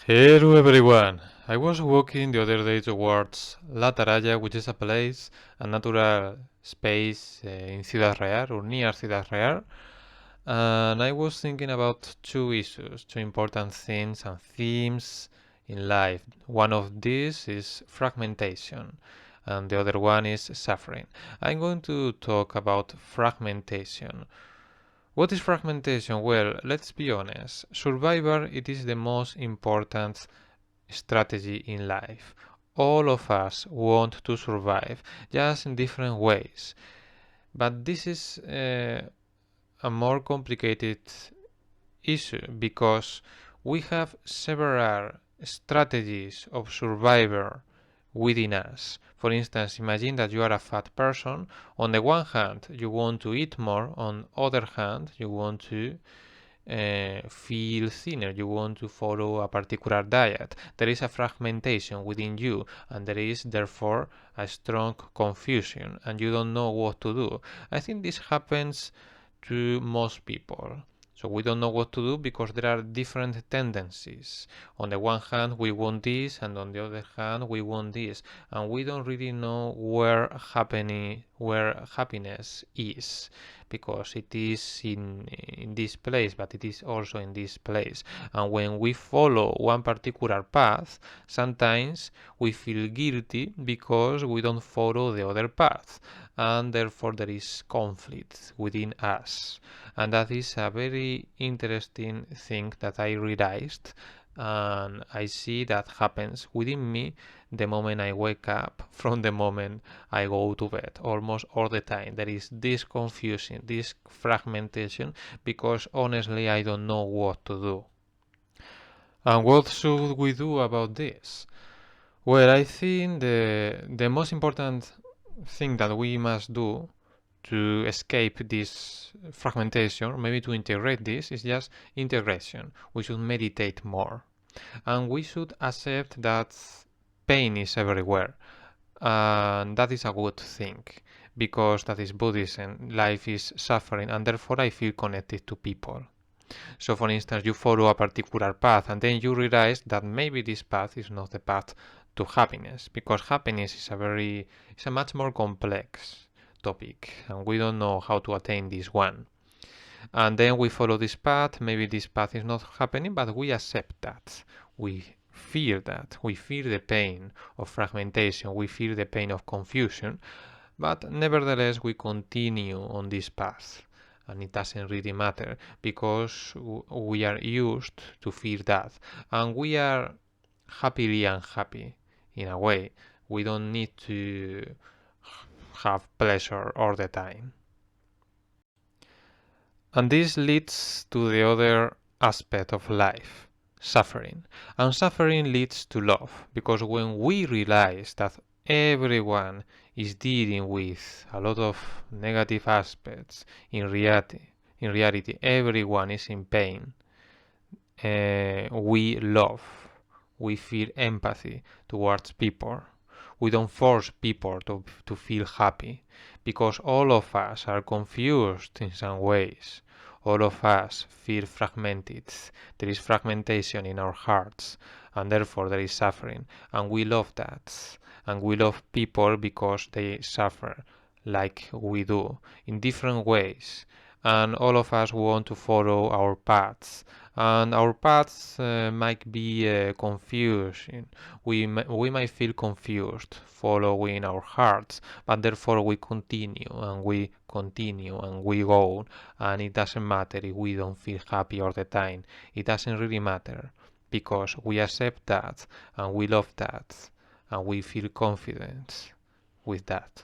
Hello everyone! I was walking the other day towards La Taraya, which is a natural space in Ciudad Real or near Ciudad Real, and I was thinking about two issues, two important things and themes in life. One of these is fragmentation, and the other one is suffering. I'm going to talk about fragmentation. What is fragmentation? Well, let's be honest. Survivor, it is the most important strategy in life. All of us want to survive, just in different ways. But this is a more complicated issue because we have several strategies of survivor within us. For instance, imagine that you are a fat person. On the one hand, you want to eat more. On the other hand, you want to feel thinner, you want to follow a particular diet. There is a fragmentation within you, and there is therefore a strong confusion, and you don't know what to do. I think this happens to most people. So we don't know what to do because there are different tendencies. On the one hand, we want this, and on the other hand, we want this, and we don't really know where happiness is, because it is in this place, but it is also in this place. And when we follow one particular path, sometimes we feel guilty because we don't follow the other path, and therefore there is conflict within us. And that is a very interesting thing that I realized, and I see that happens within me the moment I wake up from the moment I go to bed. Almost all the time there is this confusion, this fragmentation, because honestly I don't know what to do. And what should we do about this? Well, I think the most important thing that we must do to escape this fragmentation, maybe to integrate this, is just integration. We should meditate more. And we should accept that pain is everywhere. And that is a good thing, because that is Buddhism. Life is suffering, and therefore I feel connected to people. So for instance, you follow a particular path and then you realize that maybe this path is not the path to happiness, because happiness is it's a much more complex topic, and we don't know how to attain this one. And then we follow this path, maybe this path is not happening, but we accept that. We feel that. We feel the pain of fragmentation, we feel the pain of confusion, but nevertheless we continue on this path. And it doesn't really matter because we are used to feel that, and we are happily unhappy in a way. We don't need to have pleasure all the time. And this leads to the other aspect of life, suffering. And suffering leads to love, because when we realize that everyone is dealing with a lot of negative aspects, in reality everyone is in pain, we love, we feel empathy towards people. We don't force people to feel happy, because all of us are confused in some ways. All of us feel fragmented. There is fragmentation in our hearts, and therefore there is suffering. And we love that. And we love people because they suffer like we do, in different ways. And all of us want to follow our paths. And our paths might be confusing. We might feel confused following our hearts, but therefore we continue and we continue and we go, and it doesn't matter if we don't feel happy all the time. It doesn't really matter, because we accept that and we love that and we feel confident with that.